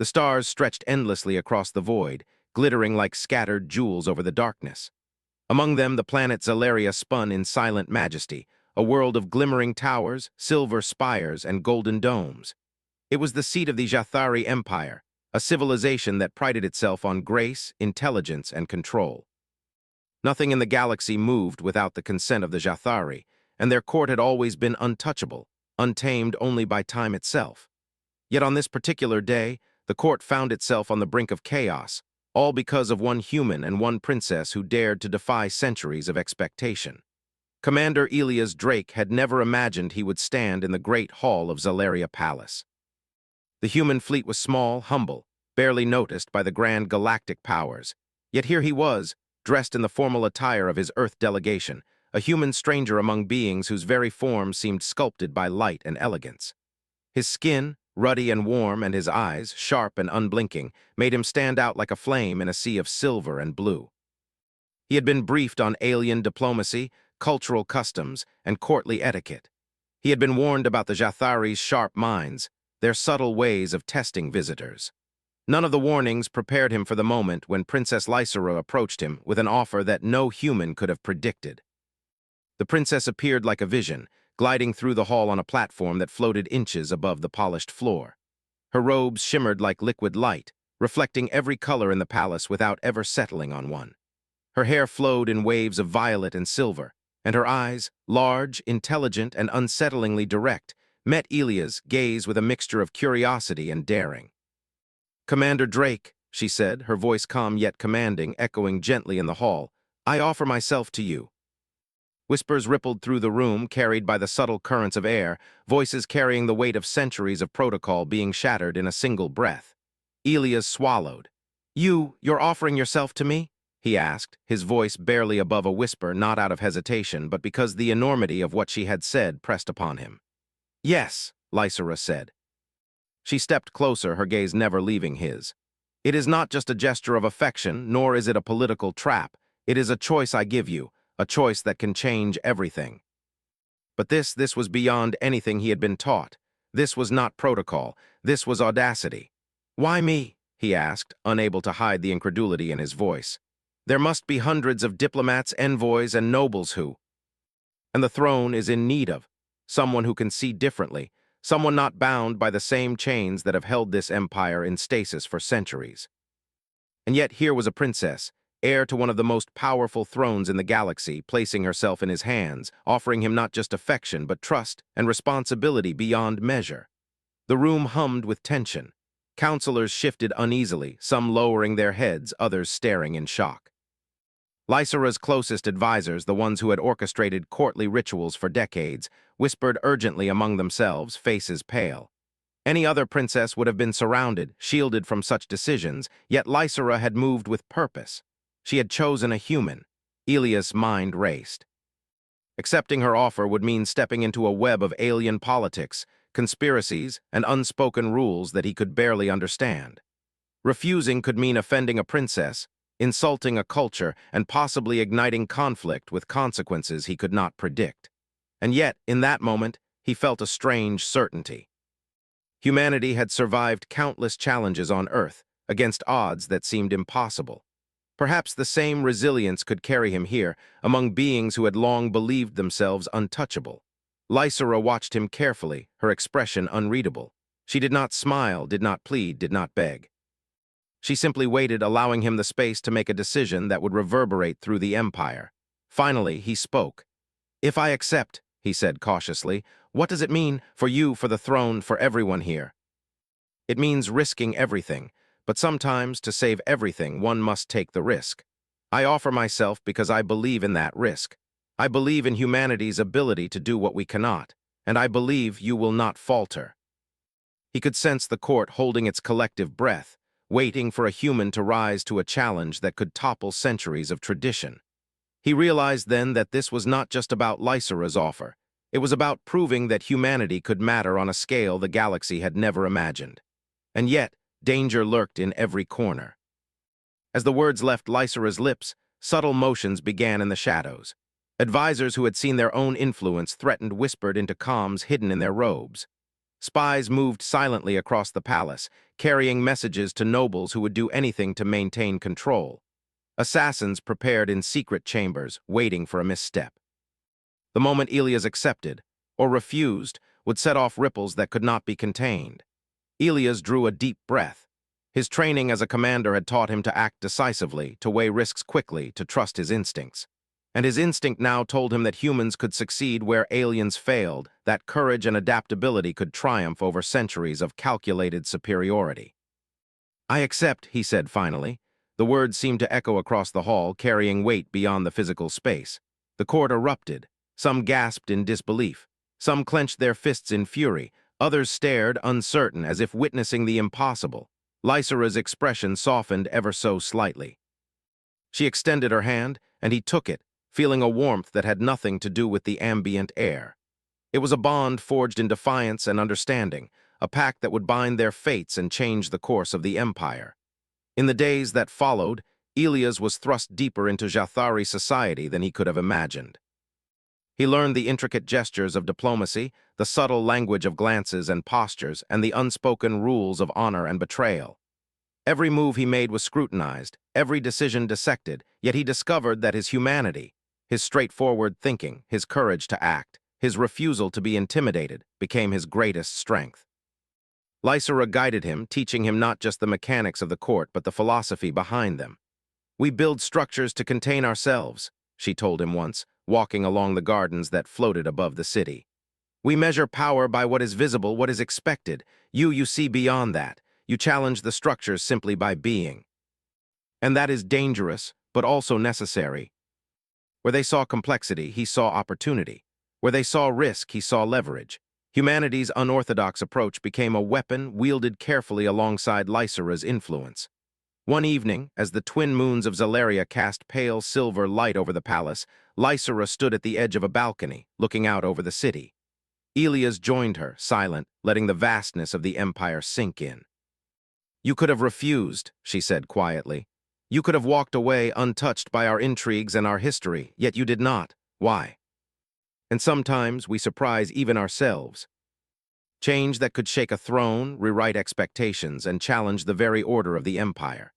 The stars stretched endlessly across the void, glittering like scattered jewels over the darkness. Among them, the planet Zalaria spun in silent majesty, a world of glimmering towers, silver spires, and golden domes. It was the seat of the Jathari Empire, a civilization that prided itself on grace, intelligence, and control. Nothing in the galaxy moved without the consent of the Jathari, and their court had always been untouchable, untamed only by time itself. Yet on this particular day, the court found itself on the brink of chaos, all because of one human and one princess who dared to defy centuries of expectation. Commander Elias Drake had never imagined he would stand in the great hall of Zalaria Palace. The human fleet was small, humble, barely noticed by the grand galactic powers. Yet here he was, dressed in the formal attire of his Earth delegation, a human stranger among beings whose very form seemed sculpted by light and elegance. His skin, ruddy and warm, and his eyes, sharp and unblinking, made him stand out like a flame in a sea of silver and blue. He had been briefed on alien diplomacy, cultural customs, and courtly etiquette. He had been warned about the Jathari's sharp minds, their subtle ways of testing visitors. None of the warnings prepared him for the moment when Princess Lysera approached him with an offer that no human could have predicted. The princess appeared like a vision, gliding through the hall on a platform that floated inches above the polished floor. Her robes shimmered like liquid light, reflecting every color in the palace without ever settling on one. Her hair flowed in waves of violet and silver, and her eyes, large, intelligent, and unsettlingly direct, met Elia's gaze with a mixture of curiosity and daring. "Commander Drake," she said, her voice calm yet commanding, echoing gently in the hall, "I offer myself to you." Whispers rippled through the room, carried by the subtle currents of air, voices carrying the weight of centuries of protocol being shattered in a single breath. Elias swallowed. You're offering yourself to me?" he asked, his voice barely above a whisper, not out of hesitation, but because the enormity of what she had said pressed upon him. "Yes," Lysera said. She stepped closer, her gaze never leaving his. "It is not just a gesture of affection, nor is it a political trap. It is a choice I give you, a choice that can change everything." But this was beyond anything he had been taught. This was not protocol. This was audacity. "Why me?" he asked, unable to hide the incredulity in his voice. "There must be hundreds of diplomats, envoys, and nobles who... And the throne is in need of someone who can see differently, someone not bound by the same chains that have held this empire in stasis for centuries." And yet here was a princess, heir to one of the most powerful thrones in the galaxy, placing herself in his hands, offering him not just affection but trust and responsibility beyond measure. The room hummed with tension. Counselors shifted uneasily, some lowering their heads, others staring in shock. Lysera's closest advisors, the ones who had orchestrated courtly rituals for decades, whispered urgently among themselves, faces pale. Any other princess would have been surrounded, shielded from such decisions, yet Lysera had moved with purpose. She had chosen a human. Elias' mind raced. Accepting her offer would mean stepping into a web of alien politics, conspiracies, and unspoken rules that he could barely understand. Refusing could mean offending a princess, insulting a culture, and possibly igniting conflict with consequences he could not predict. And yet, in that moment, he felt a strange certainty. Humanity had survived countless challenges on Earth, against odds that seemed impossible. Perhaps the same resilience could carry him here, among beings who had long believed themselves untouchable. Lysera watched him carefully, her expression unreadable. She did not smile, did not plead, did not beg. She simply waited, allowing him the space to make a decision that would reverberate through the empire. Finally, he spoke. "If I accept," he said cautiously, "what does it mean for you, for the throne, for everyone here?" "It means risking everything, but sometimes to save everything, one must take the risk. I offer myself because I believe in that risk. I believe in humanity's ability to do what we cannot, and I believe you will not falter." He could sense the court holding its collective breath, waiting for a human to rise to a challenge that could topple centuries of tradition. He realized then that this was not just about Lysera's offer. It was about proving that humanity could matter on a scale the galaxy had never imagined. And yet, danger lurked in every corner. As the words left Lysera's lips, subtle motions began in the shadows. Advisors who had seen their own influence threatened whispered into comms hidden in their robes. Spies moved silently across the palace, carrying messages to nobles who would do anything to maintain control. Assassins prepared in secret chambers, waiting for a misstep. The moment Elias accepted, or refused, would set off ripples that could not be contained. Elias drew a deep breath. His training as a commander had taught him to act decisively, to weigh risks quickly, to trust his instincts. And his instinct now told him that humans could succeed where aliens failed, that courage and adaptability could triumph over centuries of calculated superiority. "I accept," he said finally. The words seemed to echo across the hall, carrying weight beyond the physical space. The court erupted. Some gasped in disbelief. Some clenched their fists in fury. Others stared, uncertain, as if witnessing the impossible. Lysera's expression softened ever so slightly. She extended her hand, and he took it, feeling a warmth that had nothing to do with the ambient air. It was a bond forged in defiance and understanding, a pact that would bind their fates and change the course of the empire. In the days that followed, Elias was thrust deeper into Jathari society than he could have imagined. He learned the intricate gestures of diplomacy, the subtle language of glances and postures, and the unspoken rules of honor and betrayal. Every move he made was scrutinized, every decision dissected, yet he discovered that his humanity, his straightforward thinking, his courage to act, his refusal to be intimidated, became his greatest strength. Lysera guided him, teaching him not just the mechanics of the court, but the philosophy behind them. "We build structures to contain ourselves," she told him once, walking along the gardens that floated above the city. "We measure power by what is visible, what is expected. You see beyond that. You challenge the structures simply by being. And that is dangerous, but also necessary." Where they saw complexity, he saw opportunity. Where they saw risk, he saw leverage. Humanity's unorthodox approach became a weapon wielded carefully alongside Lysera's influence. One evening, as the twin moons of Zalaria cast pale silver light over the palace, Lysera stood at the edge of a balcony, looking out over the city. Elias joined her, silent, letting the vastness of the empire sink in. "You could have refused," she said quietly. "You could have walked away untouched by our intrigues and our history, yet you did not. Why?" And sometimes we surprise even ourselves. Change that could shake a throne, rewrite expectations, and challenge the very order of the empire.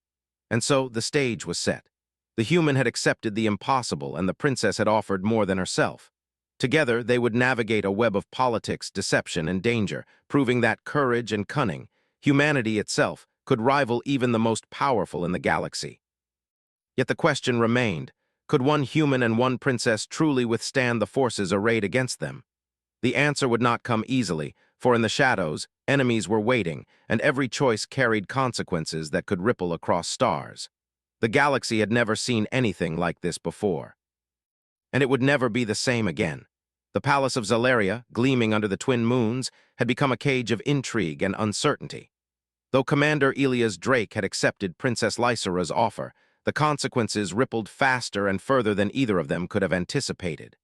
And so the stage was set. The human had accepted the impossible, and the princess had offered more than herself. Together, they would navigate a web of politics, deception, and danger, proving that courage and cunning, humanity itself, could rival even the most powerful in the galaxy. Yet the question remained, could one human and one princess truly withstand the forces arrayed against them? The answer would not come easily, for in the shadows, enemies were waiting, and every choice carried consequences that could ripple across stars. The galaxy had never seen anything like this before. And it would never be the same again. The palace of Zalaria, gleaming under the twin moons, had become a cage of intrigue and uncertainty. Though Commander Elias Drake had accepted Princess Lysera's offer, the consequences rippled faster and further than either of them could have anticipated.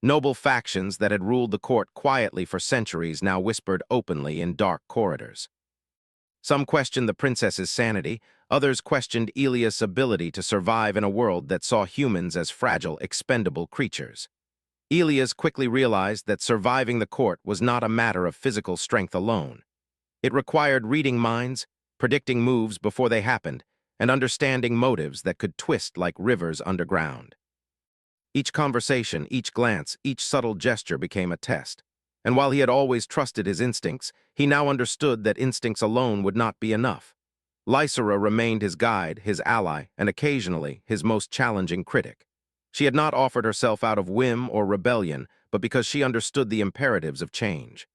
Noble factions that had ruled the court quietly for centuries now whispered openly in dark corridors. Some questioned the princess's sanity, others questioned Elias' ability to survive in a world that saw humans as fragile, expendable creatures. Elias quickly realized that surviving the court was not a matter of physical strength alone. It required reading minds, predicting moves before they happened, and understanding motives that could twist like rivers underground. Each conversation, each glance, each subtle gesture became a test. And while he had always trusted his instincts, he now understood that instincts alone would not be enough. Lysera remained his guide, his ally, and occasionally his most challenging critic. She had not offered herself out of whim or rebellion, but because she understood the imperatives of change.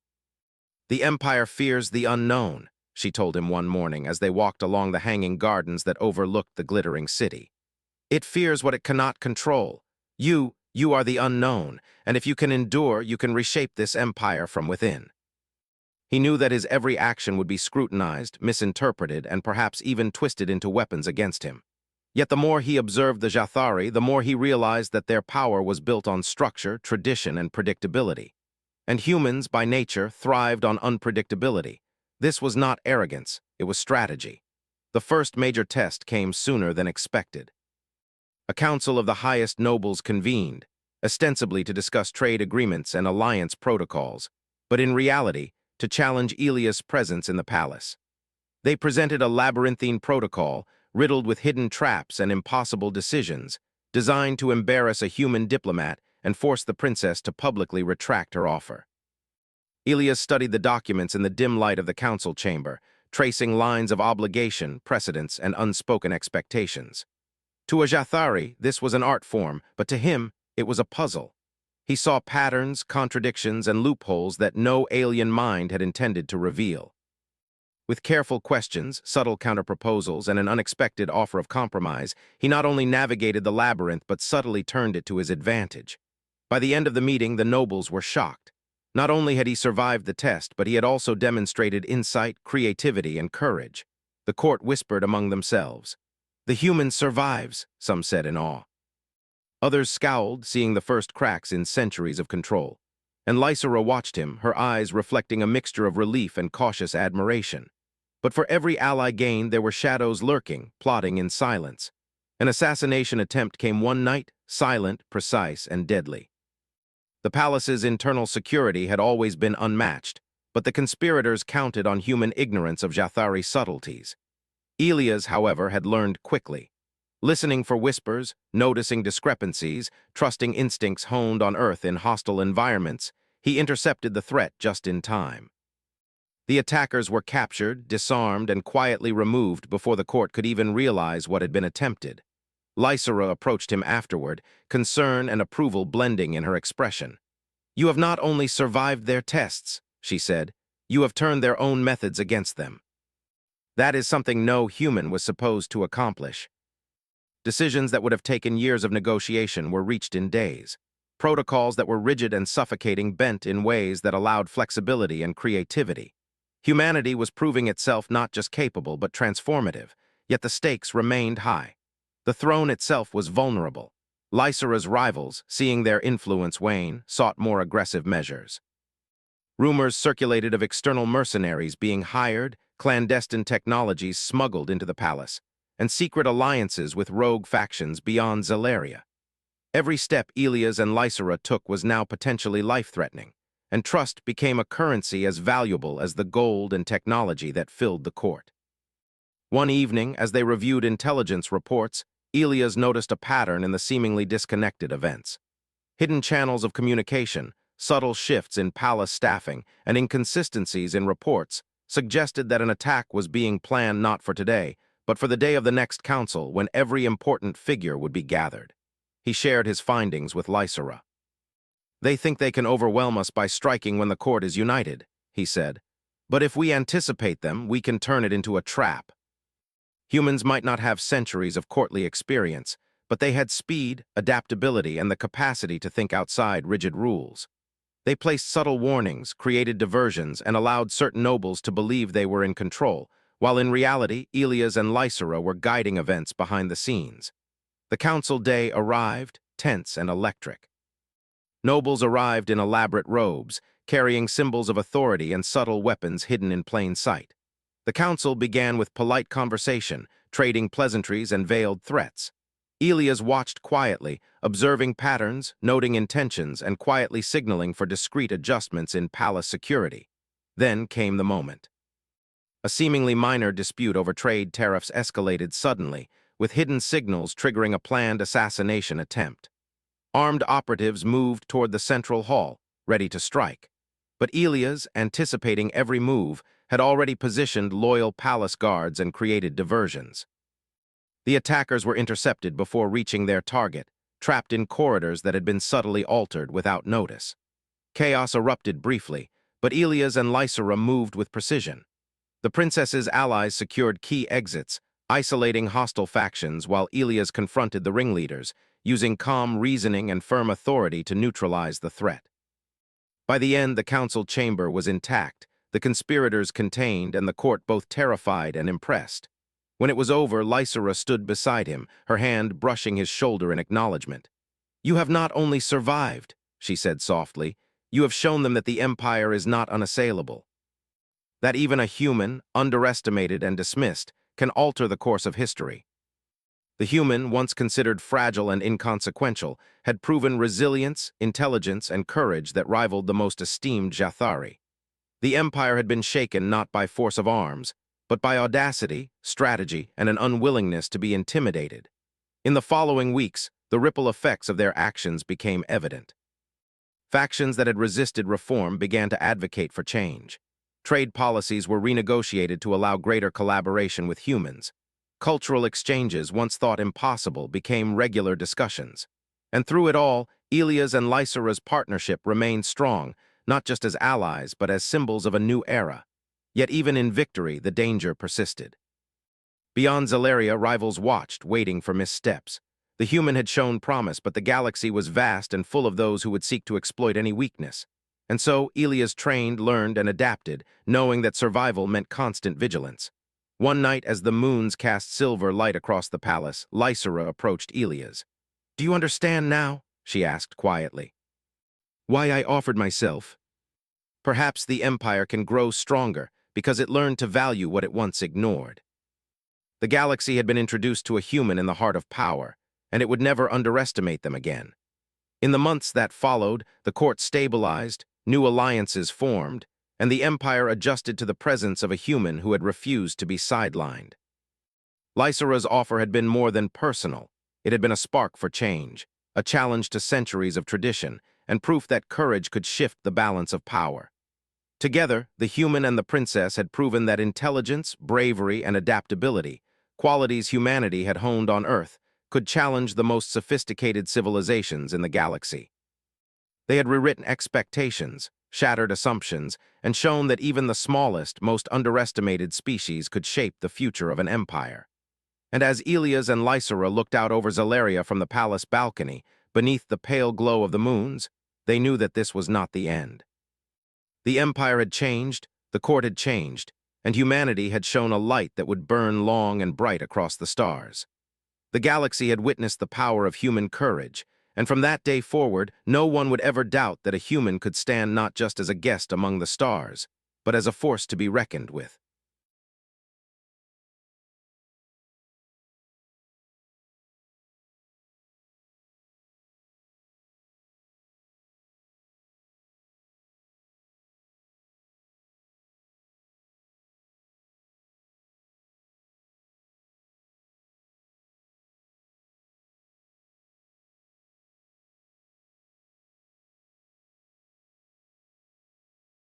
"The Empire fears the unknown," she told him one morning as they walked along the hanging gardens that overlooked the glittering city. "It fears what it cannot control. You are the unknown, and if you can endure, you can reshape this empire from within." He knew that his every action would be scrutinized, misinterpreted, and perhaps even twisted into weapons against him. Yet the more he observed the Jathari, the more he realized that their power was built on structure, tradition, and predictability. And humans, by nature, thrived on unpredictability. This was not arrogance, it was strategy. The first major test came sooner than expected. A council of the highest nobles convened, ostensibly to discuss trade agreements and alliance protocols, but in reality, to challenge Elias' presence in the palace. They presented a labyrinthine protocol riddled with hidden traps and impossible decisions, designed to embarrass a human diplomat and force the princess to publicly retract her offer. Elias studied the documents in the dim light of the council chamber, tracing lines of obligation, precedents, and unspoken expectations. To a Jathari, this was an art form, but to him, it was a puzzle. He saw patterns, contradictions, and loopholes that no alien mind had intended to reveal. With careful questions, subtle counterproposals, and an unexpected offer of compromise, he not only navigated the labyrinth but subtly turned it to his advantage. By the end of the meeting, the nobles were shocked. Not only had he survived the test, but he had also demonstrated insight, creativity, and courage. The court whispered among themselves. "The human survives," some said in awe. Others scowled, seeing the first cracks in centuries of control. And Lysera watched him, her eyes reflecting a mixture of relief and cautious admiration. But for every ally gained, there were shadows lurking, plotting in silence. An assassination attempt came one night, silent, precise, and deadly. The palace's internal security had always been unmatched, but the conspirators counted on human ignorance of Jathari's subtleties. Elias, however, had learned quickly. Listening for whispers, noticing discrepancies, trusting instincts honed on Earth in hostile environments, he intercepted the threat just in time. The attackers were captured, disarmed, and quietly removed before the court could even realize what had been attempted. Lysera approached him afterward, concern and approval blending in her expression. "You have not only survived their tests," she said, "you have turned their own methods against them. That is something no human was supposed to accomplish." Decisions that would have taken years of negotiation were reached in days. Protocols that were rigid and suffocating bent in ways that allowed flexibility and creativity. Humanity was proving itself not just capable but transformative, yet the stakes remained high. The throne itself was vulnerable. Lysera's rivals, seeing their influence wane, sought more aggressive measures. Rumors circulated of external mercenaries being hired, clandestine technologies smuggled into the palace, and secret alliances with rogue factions beyond Zelaria. Every step Elias and Lysera took was now potentially life-threatening, and trust became a currency as valuable as the gold and technology that filled the court. One evening, as they reviewed intelligence reports, Elias noticed a pattern in the seemingly disconnected events. Hidden channels of communication, subtle shifts in palace staffing, and inconsistencies in reports suggested that an attack was being planned not for today, but for the day of the next council when every important figure would be gathered. He shared his findings with Lysera. "They think they can overwhelm us by striking when the court is united," he said. "But if we anticipate them, we can turn it into a trap." Humans might not have centuries of courtly experience, but they had speed, adaptability, and the capacity to think outside rigid rules. They placed subtle warnings, created diversions, and allowed certain nobles to believe they were in control, while in reality, Elias and Lysera were guiding events behind the scenes. The council day arrived, tense and electric. Nobles arrived in elaborate robes, carrying symbols of authority and subtle weapons hidden in plain sight. The council began with polite conversation, trading pleasantries and veiled threats. Elias watched quietly, observing patterns, noting intentions, and quietly signaling for discreet adjustments in palace security. Then came the moment. A seemingly minor dispute over trade tariffs escalated suddenly, with hidden signals triggering a planned assassination attempt. Armed operatives moved toward the central hall, ready to strike. But Elias, anticipating every move, had already positioned loyal palace guards and created diversions. The attackers were intercepted before reaching their target, trapped in corridors that had been subtly altered without notice. Chaos erupted briefly, but Elias and Lysera moved with precision. The princess's allies secured key exits, isolating hostile factions while Elias confronted the ringleaders, using calm reasoning and firm authority to neutralize the threat. By the end, the council chamber was intact, the conspirators contained, and the court both terrified and impressed. When it was over, Lysera stood beside him, her hand brushing his shoulder in acknowledgement. "You have not only survived," she said softly, "you have shown them that the empire is not unassailable. That even a human, underestimated and dismissed, can alter the course of history." The human, once considered fragile and inconsequential, had proven resilience, intelligence, and courage that rivaled the most esteemed Jathari. The empire had been shaken not by force of arms, but by audacity, strategy, and an unwillingness to be intimidated. In the following weeks, the ripple effects of their actions became evident. Factions that had resisted reform began to advocate for change. Trade policies were renegotiated to allow greater collaboration with humans. Cultural exchanges, once thought impossible, became regular discussions. And through it all, Elia's and Lysera's partnership remained strong, not just as allies, but as symbols of a new era. Yet even in victory, the danger persisted. Beyond Zelaria, rivals watched, waiting for missteps. The human had shown promise, but the galaxy was vast and full of those who would seek to exploit any weakness. And so, Elias trained, learned, and adapted, knowing that survival meant constant vigilance. One night, as the moons cast silver light across the palace, Lysera approached Elias. "Do you understand now?" she asked quietly. "Why I offered myself? Perhaps the Empire can grow stronger because it learned to value what it once ignored." The galaxy had been introduced to a human in the heart of power, and it would never underestimate them again. In the months that followed, the court stabilized, new alliances formed, and the Empire adjusted to the presence of a human who had refused to be sidelined. Lysera's offer had been more than personal. It had been a spark for change, a challenge to centuries of tradition, and proof that courage could shift the balance of power. Together, the human and the princess had proven that intelligence, bravery, and adaptability, qualities humanity had honed on Earth, could challenge the most sophisticated civilizations in the galaxy. They had rewritten expectations, shattered assumptions, and shown that even the smallest, most underestimated species could shape the future of an empire. And as Elias and Lysera looked out over Zelaria from the palace balcony, beneath the pale glow of the moons, they knew that this was not the end. The empire had changed, the court had changed, and humanity had shown a light that would burn long and bright across the stars. The galaxy had witnessed the power of human courage, and from that day forward, no one would ever doubt that a human could stand not just as a guest among the stars, but as a force to be reckoned with.